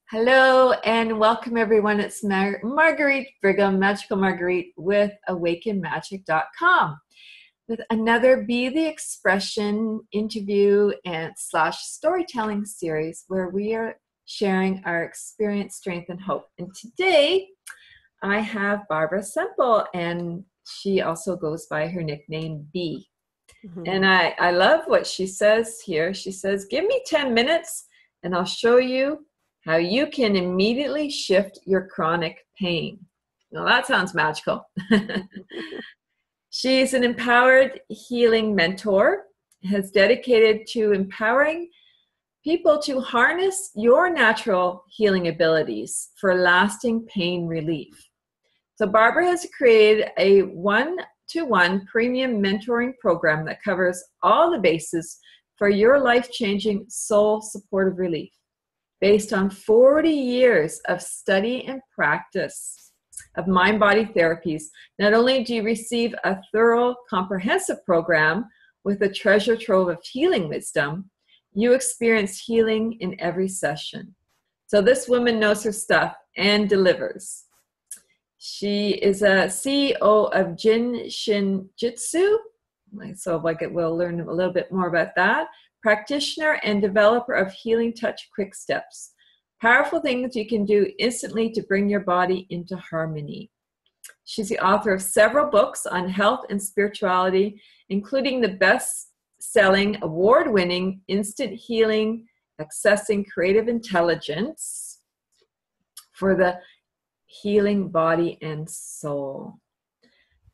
Hello and welcome everyone. It's Marguerite Brigham, Magical Marguerite with awakenmagic.com with another Be the Expression interview and / storytelling series where we are sharing our experience, strength, and hope. And today I have Barbara Semple, and she also goes by her nickname B. Mm-hmm. And I love what she says here. She says, give me 10 minutes and I'll show you how you can immediately shift your chronic pain. Now that sounds magical. She's an empowered healing mentor, has dedicated to empowering people to harness your natural healing abilities for lasting pain relief. So Barbara has created a one-to-one premium mentoring program that covers all the bases for your life-changing soul supportive relief. Based on 40 years of study and practice of mind-body therapies, not only do you receive a thorough, comprehensive program with a treasure trove of healing wisdom, you experience healing in every session. So this woman knows her stuff and delivers. She is a CEO of Jin Shin Jitsu, so we'll learn a little bit more about that. Practitioner and developer of Healing Touch Quick Steps. Powerful things you can do instantly to bring your body into harmony. She's the author of several books on health and spirituality, including the best-selling, award-winning Instant Healing, Accessing Creative Intelligence for the Healing Body and Soul.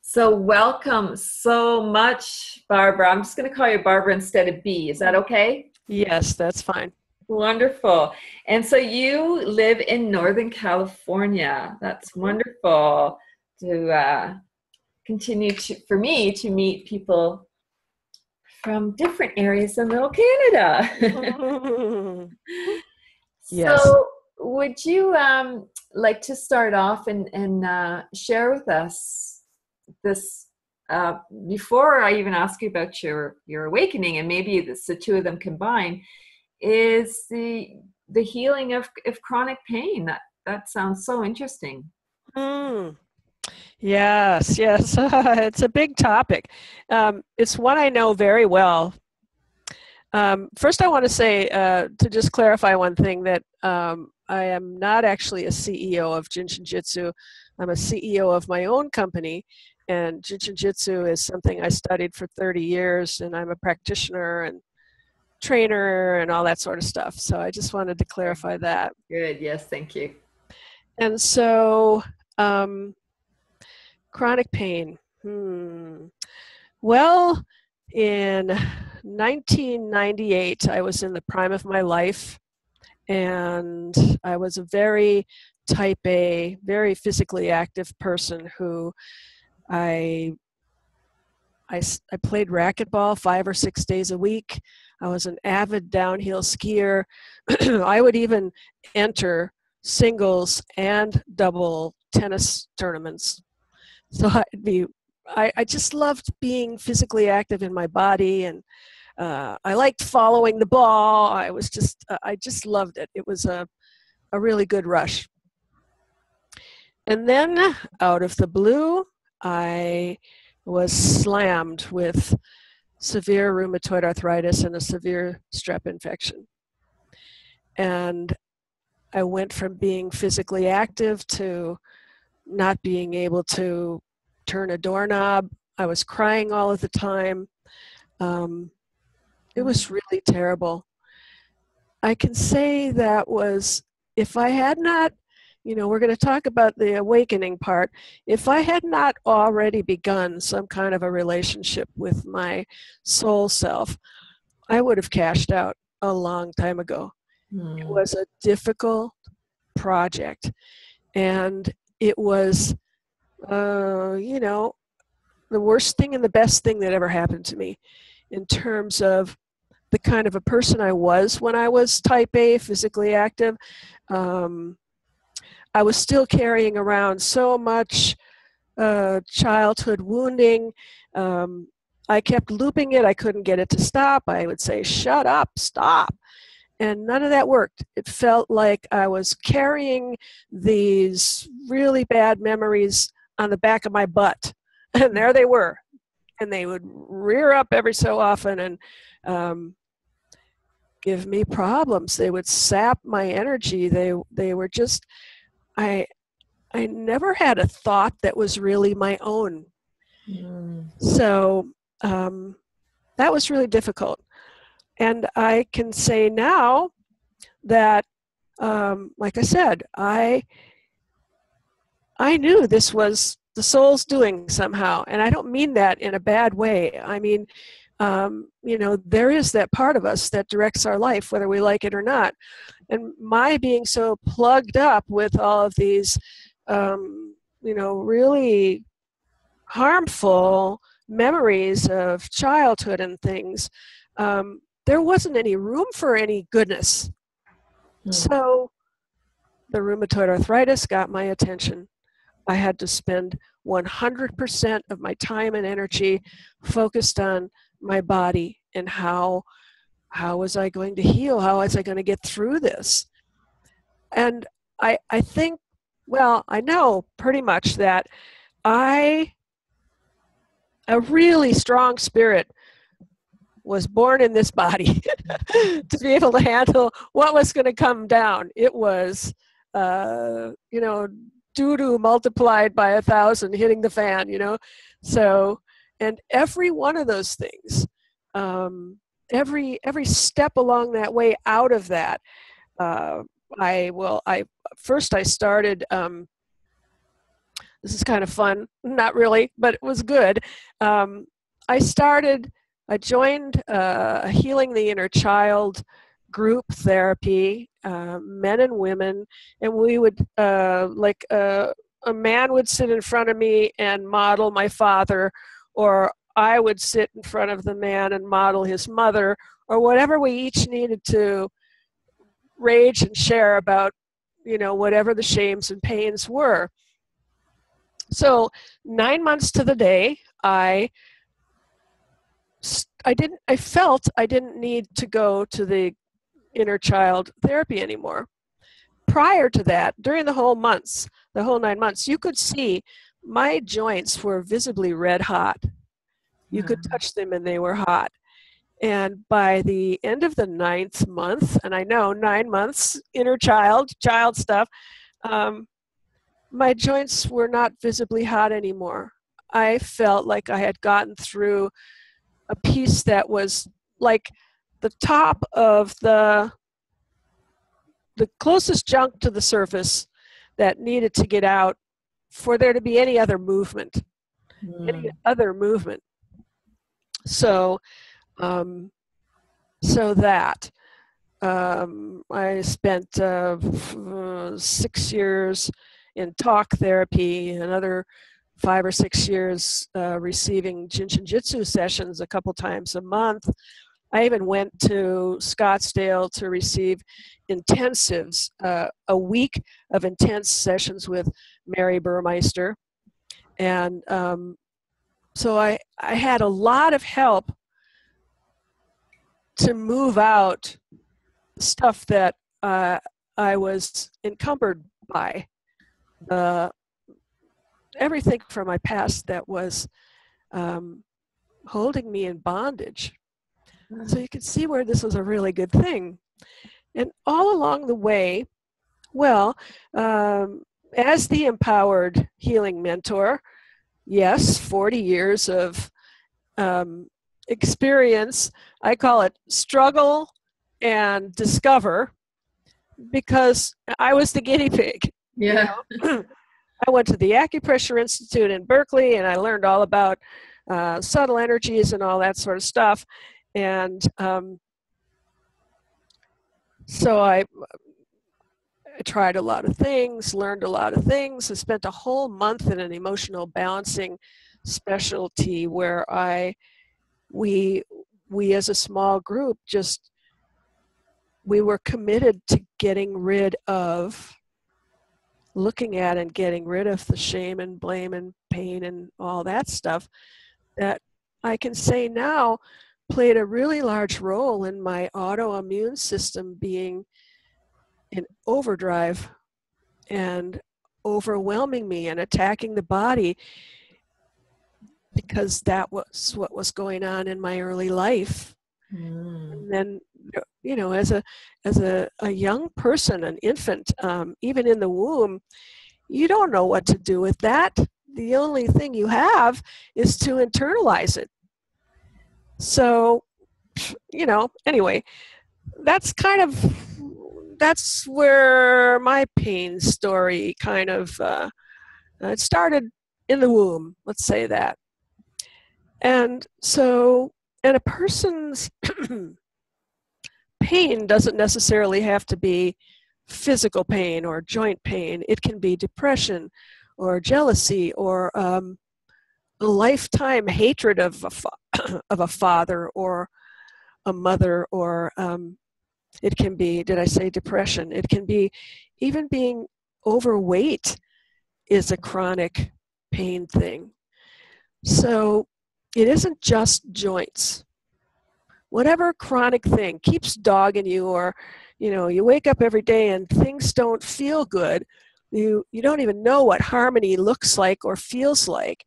So welcome so much, Barbara. I'm just going to call you Barbara instead of B. Is that okay? Yes, that's fine. Wonderful. And so you live in Northern California. That's wonderful to continue for me to meet people from different areas of Middle Canada. Yes. So would you like to start off and share with us this before I even ask you about your awakening, and maybe the two of them combined, is the healing of chronic pain. That sounds so interesting. Yes. It's a big topic. It's one I know very well. First, I want to say, to just clarify one thing, that I am not actually a CEO of Jinshin Jitsu. I'm a CEO of my own company. And Jinshin Jitsu is something I studied for 30 years, and I'm a practitioner and trainer and all that sort of stuff. So I just wanted to clarify that. Good. Yes, thank you. And so, chronic pain. Well, in 1998, I was in the prime of my life, and I was a very type A, very physically active person who I played racquetball 5 or 6 days a week. I was an avid downhill skier. I would even enter singles and double tennis tournaments. So I just loved being physically active in my body, and I liked following the ball. I just loved it. It was a really good rush. And then out of the blue, I was slammed with severe rheumatoid arthritis and a severe strep infection. And I went from being physically active to not being able to turn a doorknob. I was crying all of the time. It was really terrible. I can say that was, if I had not, we're going to talk about the awakening part. If I had not already begun some kind of a relationship with my soul self, I would have cashed out a long time ago. It was a difficult project. And it was, the worst thing and the best thing that ever happened to me in terms of the kind of a person I was when I was type A, physically active. I was still carrying around so much childhood wounding. I kept looping it. I couldn't get it to stop. I would say, shut up, stop. And none of that worked. It felt like I was carrying these really bad memories on the back of my butt. And there they were. And they would rear up every so often and give me problems. They would sap my energy. They were just, I never had a thought that was really my own. So that was really difficult. And I can say now that, like I said, I knew this was the soul's doing somehow. And I don't mean that in a bad way. I mean, there is that part of us that directs our life, whether we like it or not. And my being so plugged up with all of these, really harmful memories of childhood and things, there wasn't any room for any goodness. So the rheumatoid arthritis got my attention. I had to spend 100% of my time and energy focused on my body and how was I going to heal? How was I going to get through this? And I think, well, I know pretty much that a really strong spirit was born in this body to be able to handle what was going to come down. It was, doo-doo multiplied by 1,000 hitting the fan, So, and every one of those things, every step along that way out of that, first I started, this is kind of fun, not really, but it was good. I joined a Healing the Inner Child group therapy, men and women, and we would, a man would sit in front of me and model my father, or I would sit in front of the man and model his mother, or whatever we each needed to rage and share about, whatever the shames and pains were. So 9 months to the day, I felt I didn't need to go to the inner child therapy anymore. Prior to that, during the whole 9 months, you could see my joints were visibly red hot. You could touch them and they were hot. And by the end of the 9th month, and I know 9 months, inner child stuff, my joints were not visibly hot anymore. I felt like I had gotten through a piece that was like the top of the closest junk to the surface that needed to get out for there to be any other movement. So, I spent 6 years in talk therapy, another 5 or 6 years receiving Jitsu sessions a couple times a month. I even went to Scottsdale to receive intensives, a week of intense sessions with Mary Burmeister. And so I had a lot of help to move out stuff that I was encumbered by. Everything from my past that was holding me in bondage. So you can see where this was a really good thing. And all along the way, well, as the empowered healing mentor, yes, 40 years of experience, I call it struggle and discover, because I was the guinea pig. Yeah. I went to the Acupressure Institute in Berkeley, and I learned all about subtle energies and all that sort of stuff. And so I tried a lot of things, learned a lot of things. I spent a whole month in an emotional balancing specialty where we as a small group we were committed to getting rid of, looking at and getting rid of the shame and blame and pain and all that stuff that I can say now played a really large role in my autoimmune system being in overdrive and overwhelming me and attacking the body, because that was what was going on in my early life. And then, you know, as a young person, an infant, even in the womb, you don't know what to do with that. The only thing you have is to internalize it. So, you know, anyway, that's where my pain story kind of, it started in the womb, let's say that. And so, and a person's pain doesn't necessarily have to be physical pain or joint pain. It can be depression or jealousy or a lifetime hatred of a father or a mother, or it can be, did I say depression? It can be even being overweight is a chronic pain thing. So it isn't just joints. Whatever chronic thing keeps dogging you, or, you know, you wake up every day and things don't feel good. You don't even know what harmony looks like or feels like.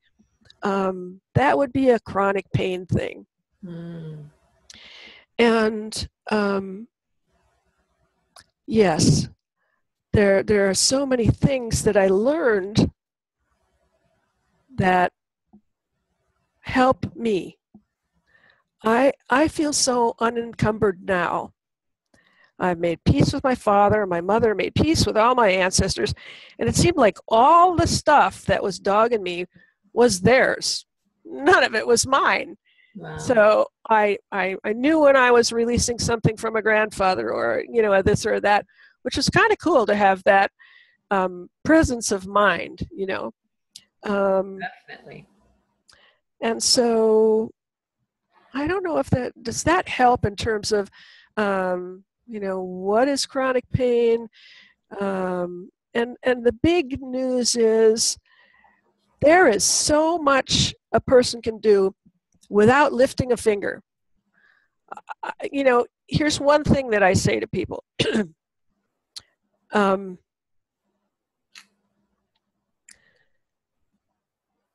That would be a chronic pain thing. And yes, there are so many things that I learned that help me. I feel so unencumbered now. I've made peace with my father, my mother made peace with all my ancestors, and it seemed like all the stuff that was dogging me was theirs. None of it was mine. Wow. So I knew when I was releasing something from a grandfather, or, you know, this or that, which was kind of cool to have that presence of mind, you know. Definitely. And so I don't know if does that help in terms of, you know, what is chronic pain? And the big news is there is so much a person can do without lifting a finger. You know, here's one thing that I say to people.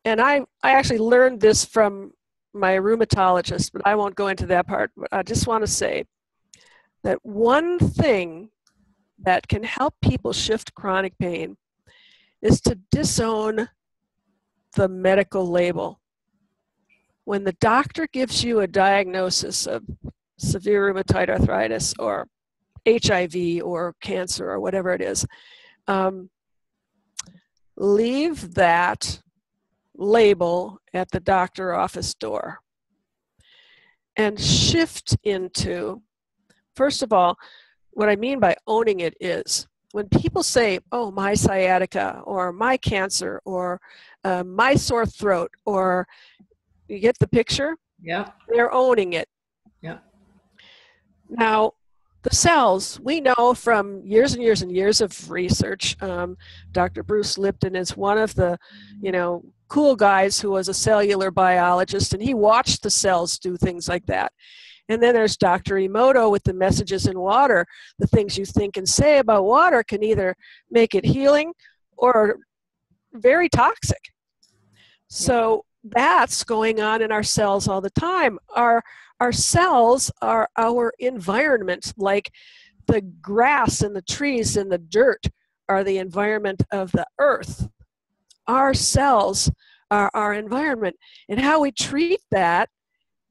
And I actually learned this from my rheumatologist, but I won't go into that part. But I just want to say that one thing that can help people shift chronic pain is to disown the medical label. When the doctor gives you a diagnosis of severe rheumatoid arthritis or HIV or cancer or whatever it is, leave that label at the doctor office door and shift into, first of all, what I mean by owning it is when people say, oh, my sciatica or my cancer or my sore throat, or you get the picture? Yeah. They're owning it. Yeah. Now, the cells, we know from years and years and years of research, Dr. Bruce Lipton is one of the, you know, cool guys who was a cellular biologist, and he watched the cells do things like that. And then there's Dr. Emoto with the messages in water. The things you think and say about water can either make it healing or very toxic. So that's going on in our cells all the time. Our cells are our environment, like the grass and the trees and the dirt are the environment of the earth. Our cells are our environment, and how we treat that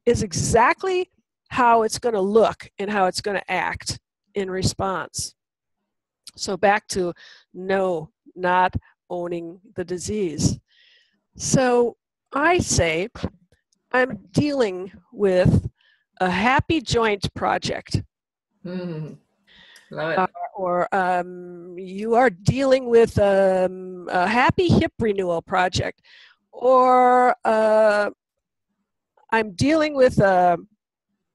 is exactly how it's going to look and how it's going to act in response. So back to no, not owning the disease. So I say I'm dealing with a happy joint project. Love it. Or you are dealing with a happy hip renewal project. Or I'm dealing with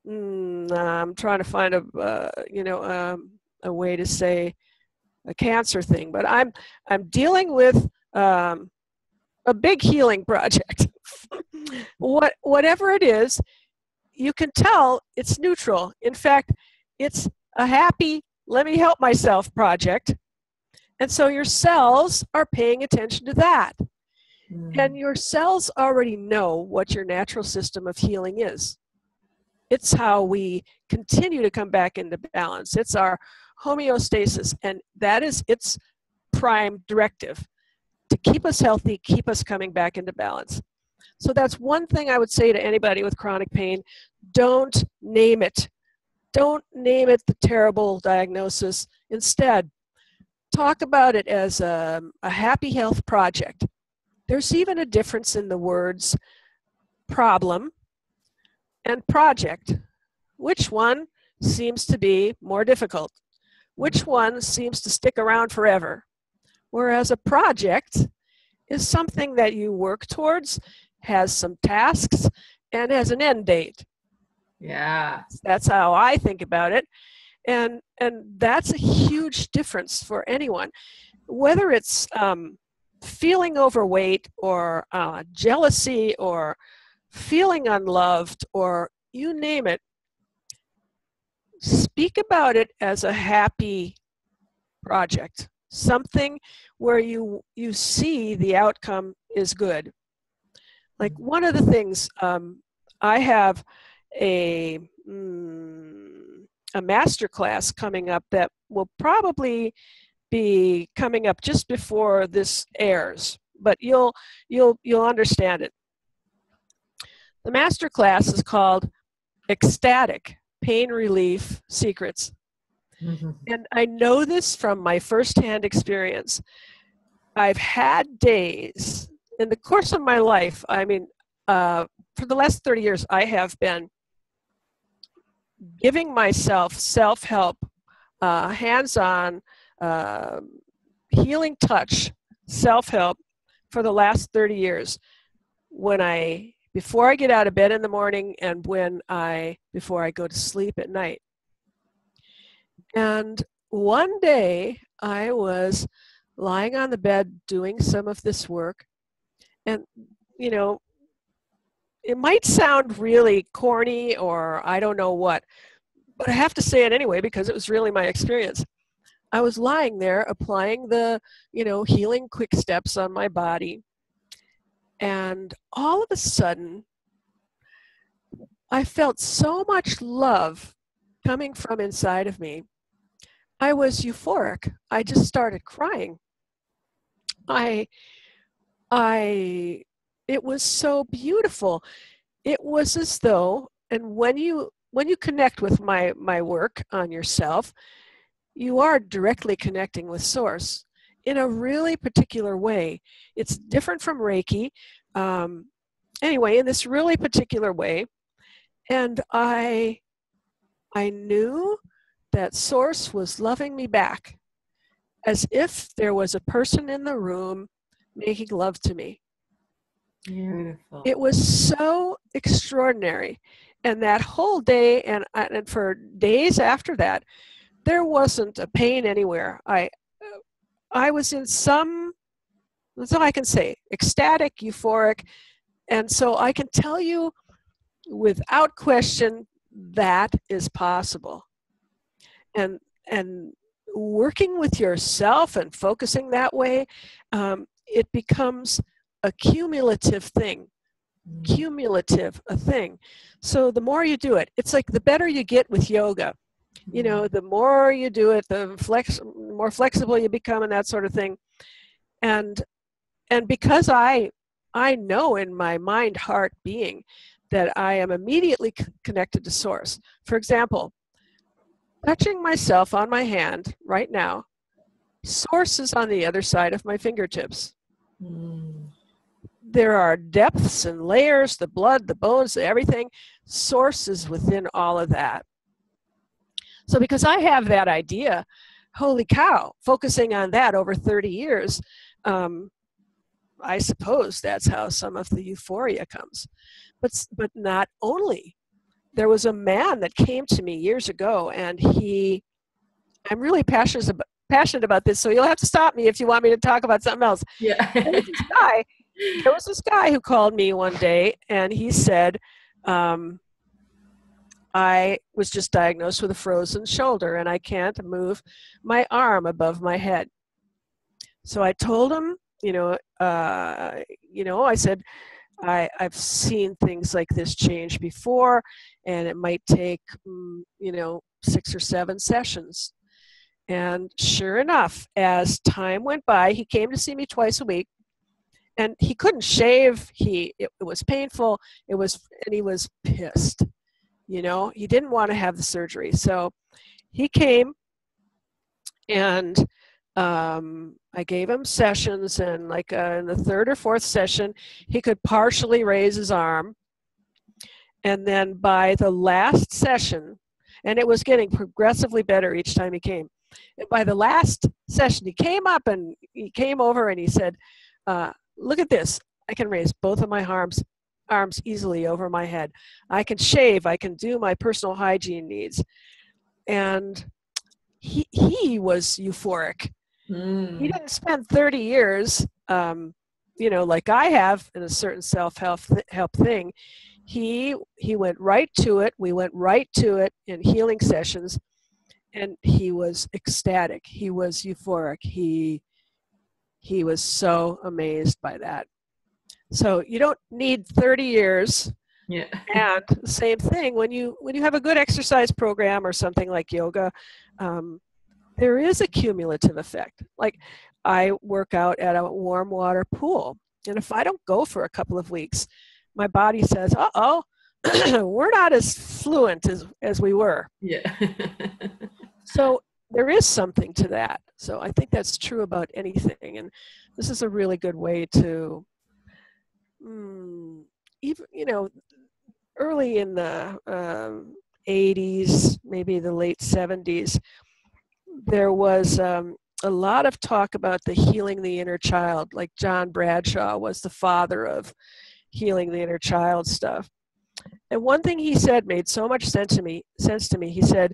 I'm trying to find a way to say a cancer thing, but I'm dealing with a big healing project. Whatever it is, you can tell it's neutral. In fact, it's a happy, let me help myself project. And so your cells are paying attention to that. And your cells already know what your natural system of healing is. It's how we continue to come back into balance. It's our homeostasis, and that is its prime directive, to keep us healthy, keep us coming back into balance. So that's one thing I would say to anybody with chronic pain. Don't name it. Don't name it the terrible diagnosis. Instead, talk about it as a happy health project. There's even a difference in the words problem and project. Which one seems to be more difficult? Which one seems to stick around forever? Whereas a project is something that you work towards, has some tasks, and has an end date. Yeah. That's how I think about it. And that's a huge difference for anyone. Whether it's feeling overweight or jealousy or feeling unloved or you name it, speak about it as a happy project, something where you see the outcome is good. Like one of the things, I have a master class coming up that will probably be coming up just before this airs, but you'll understand it. The master class is called Ecstatic Pain Relief Secrets. And I know this from my firsthand experience. I've had days in the course of my life, I mean, for the last 30 years, I have been giving myself self-help, hands-on, healing touch, self-help for the last 30 years. Before I get out of bed in the morning and before I go to sleep at night. And one day I was lying on the bed doing some of this work, and it might sound really corny or I don't know what, but I have to say it anyway because it was really my experience. I was lying there applying the, healing quick steps on my body. And all of a sudden, I felt so much love coming from inside of me. I was euphoric. I just started crying. It was so beautiful. It was as though, and when you connect with my work on yourself, you are directly connecting with Source in a really particular way. It's different from Reiki. Anyway, in this really particular way. And I knew that Source was loving me back as if there was a person in the room making love to me. Beautiful. It was so extraordinary. And that whole day and for days after that, there wasn't a pain anywhere. I was in that's all I can say, ecstatic, euphoric. And so I can tell you without question that is possible. And working with yourself and focusing that way, it becomes a cumulative thing. So the more you do it, it's like the better you get with yoga. The more you do it, the more flexible you become and that sort of thing. And because I know in my mind, heart, being that I am immediately connected to Source. For example, touching myself on my hand right now, Source is on the other side of my fingertips. There are depths and layers, the blood, the bones, everything. Source is within all of that. So because I have that idea, holy cow, focusing on that over 30 years, I suppose that's how some of the euphoria comes. But not only. There was a man that came to me years ago, and I'm really passionate about this, so you'll have to stop me if you want me to talk about something else. Yeah. There was this guy who called me one day, and he said, I was just diagnosed with a frozen shoulder and I can't move my arm above my head. So I told him, I said, I've seen things like this change before, and it might take, 6 or 7 sessions. And sure enough, as time went by, he came to see me twice a week, and he couldn't shave. It was painful. And he was pissed. He didn't want to have the surgery. So he came, and I gave him sessions, and like in the 3rd or 4th session, he could partially raise his arm. And then by the last session, and it was getting progressively better each time he came. By the last session, he came up and he came over and he said, look at this. I can raise both of my arms easily over my head. I can shave. I can do my personal hygiene needs. And he was euphoric. He didn't spend 30 years, like I have in a certain self-help thing. He went right to it. We went right to it in healing sessions, and he was ecstatic. He was euphoric. He was so amazed by that. So you don't need 30 years. Yeah. And the same thing when you have a good exercise program or something like yoga, there is a cumulative effect. Like I work out at a warm water pool, and if I don't go for a couple of weeks, my body says, uh-oh, we're not as fluent as we were. Yeah. So there is something to that. So I think that's true about anything. And this is a really good way to, even, early in the 80s, maybe the late 70s, there was a lot of talk about the healing the inner child. Like John Bradshaw was the father of healing the inner child stuff. And one thing he said made so much sense to me. He said,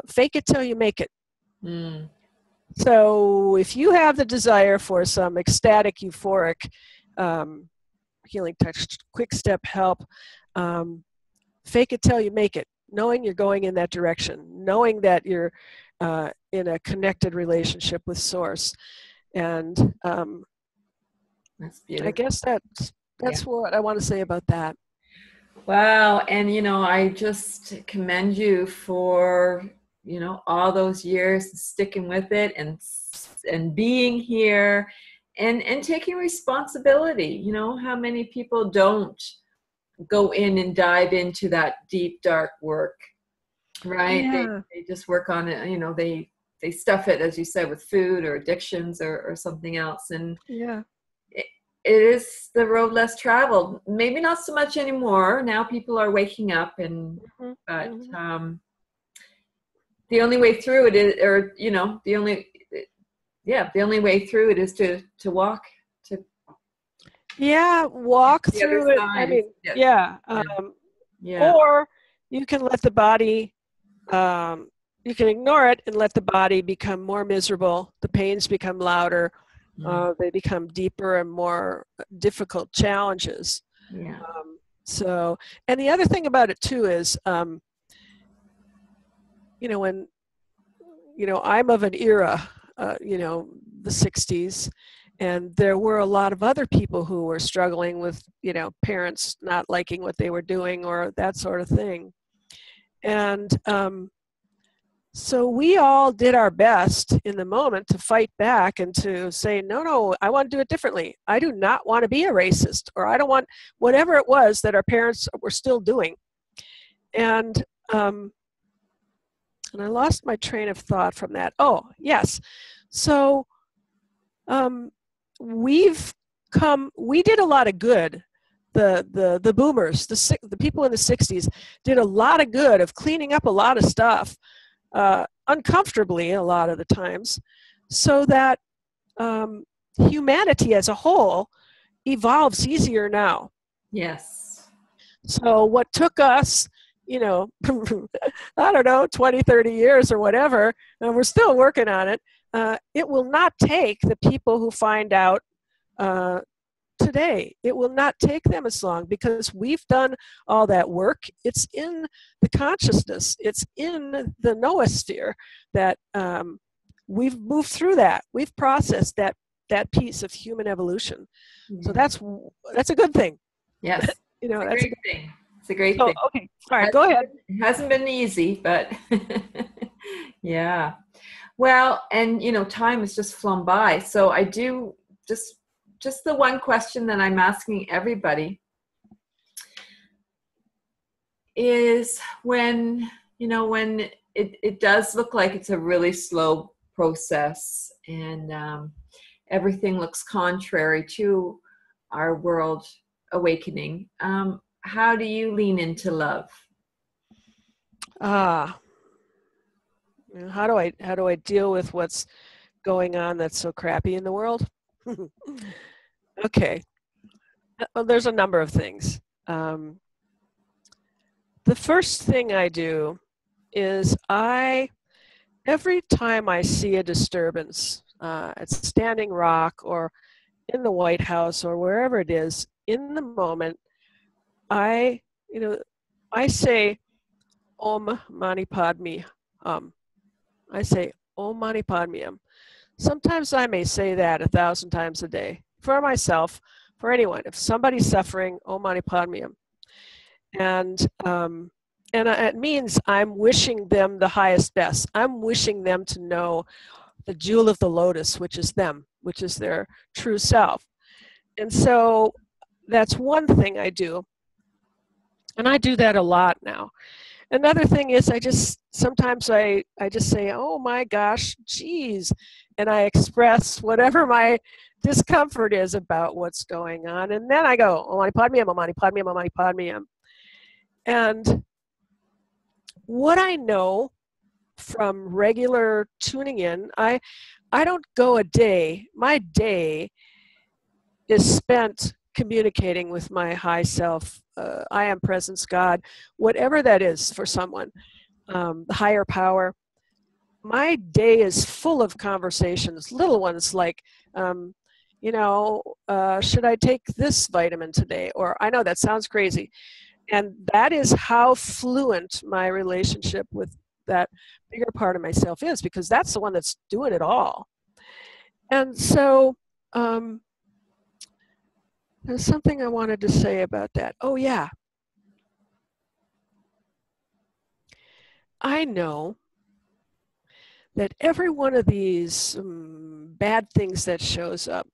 fake it till you make it. So if you have the desire for some ecstatic, euphoric healing touch, quick step help, fake it till you make it, knowing you're going in that direction, knowing that you're in a connected relationship with Source. And that's beautiful. I guess that's what I want to say about that. Wow. And, I just commend you for, all those years sticking with it and being here and taking responsibility. How many people don't go in and dive into that deep, dark work, right? Yeah. They just work on it. They stuff it, as you said, with food or addictions or something else. And yeah. It is the road less traveled. Maybe not so much anymore. Now people are waking up, but the only way through it is, the only way through it is to walk. Walk through it. I mean, or you can let the body. You can ignore it and let the body become more miserable. The pains become louder. They become deeper and more difficult challenges. Yeah. And the other thing about it too is, when, I'm of an era, the 60s, and there were a lot of other people who were struggling with, parents not liking what they were doing or that sort of thing. And, so we all did our best in the moment to fight back and to say, no, I want to do it differently. I do not want to be a racist, or I don't want whatever it was that our parents were still doing. And I lost my train of thought from that. Oh, yes. So we did a lot of good. The boomers, the people in the 60s did a lot of good of cleaning up a lot of stuff. Uncomfortably a lot of the times, so that humanity as a whole evolves easier now. Yes. So what took us, I don't know, 20, 30 years or whatever, and we're still working on it, it will not take the people who find out to today. It will not take them as long because we've done all that work. It's in the consciousness. It's in the noosphere that we've moved through that. We've processed that piece of human evolution. Yeah. So that's a good thing. Yes. You know, It's a that's great thing. It's a great oh, thing. okay. All right, go ahead. It hasn't been easy, but yeah. Well, and time has just flown by. So I do just the one question that I'm asking everybody is when it does look like it's a really slow process and everything looks contrary to our world awakening. How do you lean into love? How do I deal with what's going on that's so crappy in the world? Okay. Well, there's a number of things. The first thing I do is every time I see a disturbance at Standing Rock or in the White House or wherever it is, in the moment, I say Om Mani Padme Hum. I say Om Mani Padme Hum. Sometimes I may say that 1,000 times a day for myself, for anyone. If somebody's suffering, Om Mani Padme Hum. And it means I'm wishing them the highest best. I'm wishing them to know the jewel of the lotus, which is them, which is their true self. And so that's one thing I do. And I do that a lot now. Another thing is sometimes I just say, oh my gosh, geez. And I express whatever my discomfort is about what's going on. And then I go, Om Mani Padme Hum, Om Mani Padme Hum, Om Mani Padme Hum. And what I know from regular tuning in, I don't go a day. My day is spent communicating with my high self. I am presence, God, whatever that is for someone, the higher power. My day is full of conversations, little ones like, should I take this vitamin today? Or I know that sounds crazy. And that is how fluent my relationship with that bigger part of myself is, because that's the one that's doing it all. And so there's something I wanted to say about that. Oh, yeah. I know that every one of these bad things that shows up,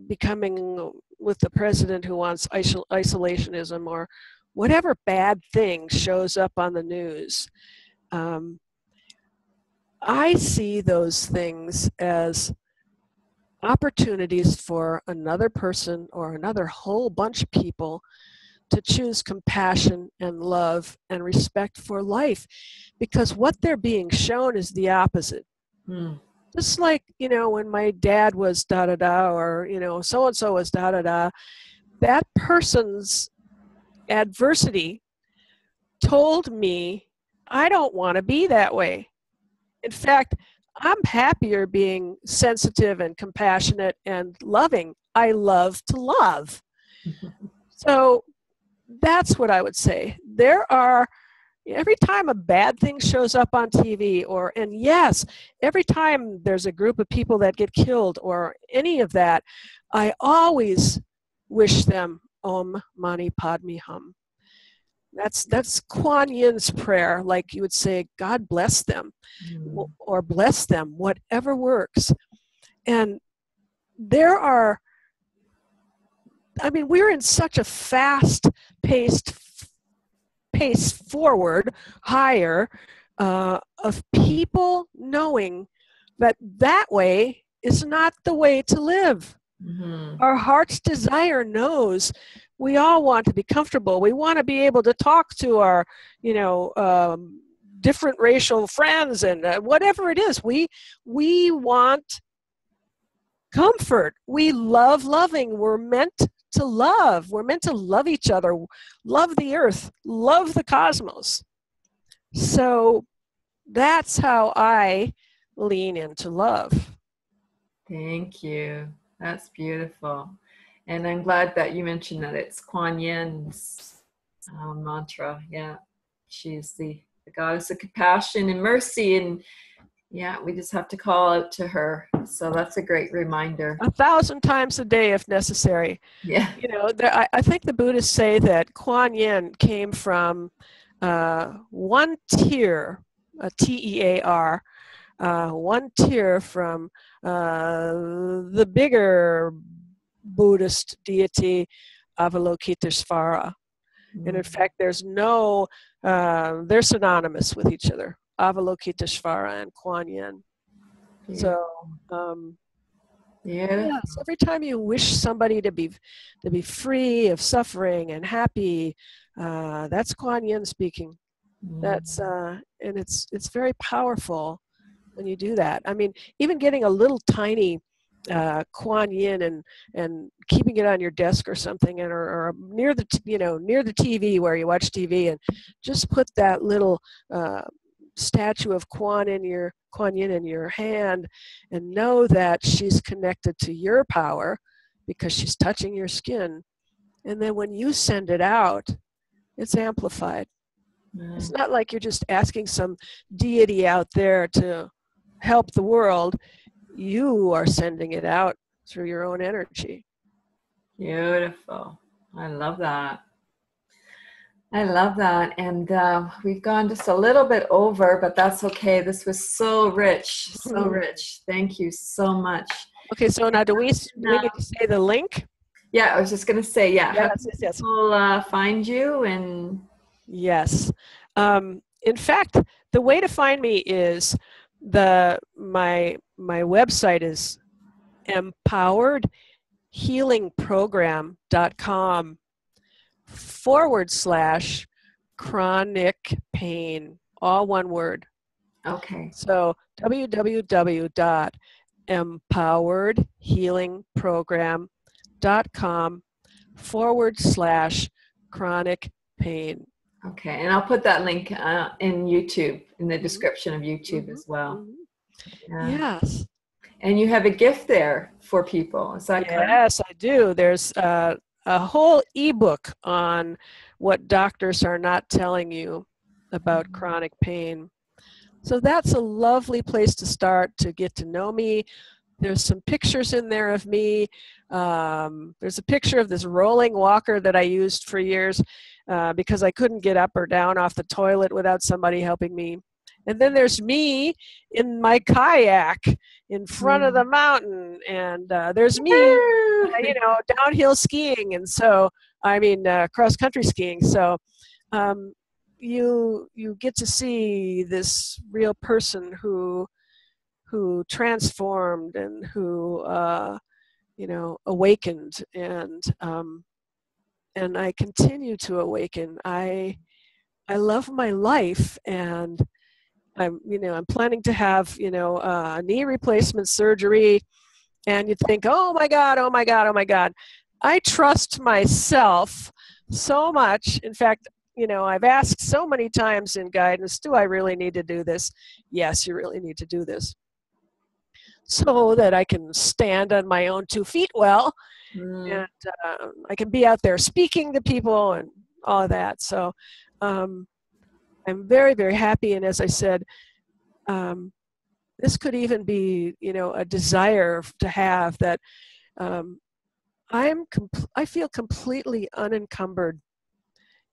becoming with the president who wants isolationism or whatever bad thing shows up on the news, I see those things as opportunities for another person or another whole bunch of people to choose compassion and love and respect for life, because what they're being shown is the opposite. Just like, when my dad was da-da-da, or, so-and-so was da-da-da, that person's adversity told me I don't want to be that way. In fact, I'm happier being sensitive and compassionate and loving. I love to love. So that's what I would say. Every time a bad thing shows up on TV, and yes, every time there's a group of people that get killed or any of that, I always wish them Om Mani Padme Hum. That's Kuan Yin's prayer, like you would say, God bless them, or bless them, whatever works. And we're in such a fast-paced pace forward, higher, of people knowing that way is not the way to live. Our heart's desire knows we all want to be comfortable. We want to be able to talk to our, different racial friends and whatever it is. We want comfort. We love loving. We're meant to love. We're meant to love each other, love the earth, love the cosmos. So that's how I lean into love. Thank you. That's beautiful. And I'm glad that you mentioned that it's Kuan Yin's mantra. Yeah. She's the goddess of compassion and mercy. And yeah, we just have to call out to her. So that's a great reminder. 1,000 times a day if necessary. Yeah. You know, I think the Buddhists say that Kuan Yin came from one tear, a T-E-A-R, one tear from the bigger Buddhist deity Avalokiteshvara. And in fact, there's no, they're synonymous with each other, Avalokiteshvara and Kuan Yin. So, Yeah. yes, every time you wish somebody to be free of suffering and happy, that's Kuan Yin speaking. That's and it's very powerful when you do that. I mean, even getting a little tiny Kuan Yin and keeping it on your desk or something, and or near the near the TV where you watch TV, and just put that little statue of Kuan Yin in your hand, and know that she's connected to your power because she's touching your skin. And then when you send it out, it's amplified. It's not like you're just asking some deity out there to help the world. You are sending it out through your own energy. Beautiful. I love that. I love that. And we've gone just a little bit over, but that's okay. This was so rich, so rich. Thank you so much. Okay, so now do we need to say the link? Yeah, I was just going to say, yeah. Yes, yes. People find you and... Yes. In fact, the way to find me is my website is empoweredhealingprogram.com/chronic pain, all one word. Okay. So www.empoweredhealingprogram.com/chronic pain. Okay, and I'll put that link in YouTube, in the description of YouTube as well. Yes. And you have a gift there for people, is that correct? Yes, I do. There's a whole ebook on what doctors are not telling you about chronic pain. So that's a lovely place to start to get to know me. There's some pictures in there of me. There's a picture of this rolling walker that I used for years because I couldn't get up or down off the toilet without somebody helping me. And then there's me in my kayak in front of the mountain. And there's me, downhill skiing. And so, cross-country skiing. So you get to see this real person who transformed and who awakened, and I continue to awaken. I love my life, and I'm planning to have a knee replacement surgery, and you think, oh my God, I trust myself so much. In fact, I've asked so many times in guidance, do I really need to do this? Yes, you really need to do this, so that I can stand on my own 2 feet well, and I can be out there speaking to people and all of that. So I'm very, very happy. And as I said, this could even be, a desire to have that. I feel completely unencumbered,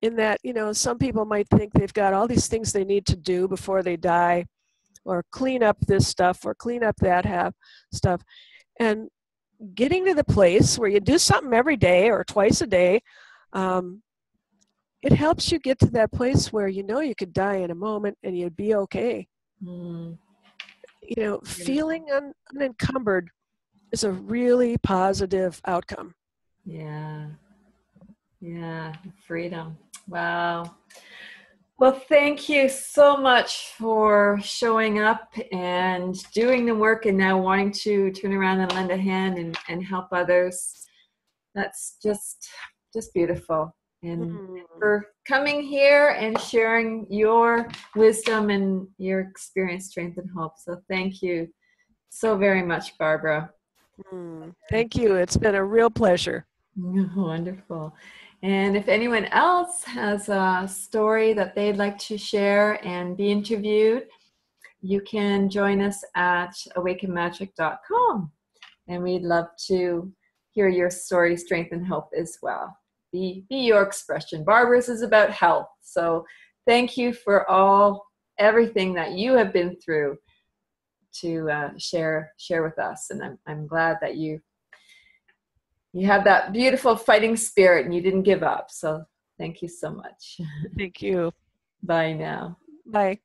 in that, some people might think they've got all these things they need to do before they die, or clean up this stuff, or clean up that stuff. And getting to the place where you do something every day or twice a day, it helps you get to that place where you could die in a moment and you'd be okay. Feeling unencumbered is a really positive outcome. Yeah, freedom. Wow. Well, thank you so much for showing up and doing the work, and now wanting to turn around and lend a hand and help others. That's just beautiful. And for coming here and sharing your wisdom and your experience, strength, and hope. So thank you so very much, Barbara. Thank you. It's been a real pleasure. Wonderful. And if anyone else has a story that they'd like to share and be interviewed, you can join us at awakenmagic.com. And we'd love to hear your story, strength, and hope as well. Be your expression. Barbara's is about health. So thank you for everything that you have been through to share with us. And I'm glad that you have that beautiful fighting spirit and you didn't give up. So thank you so much. Thank you. Bye now. Bye.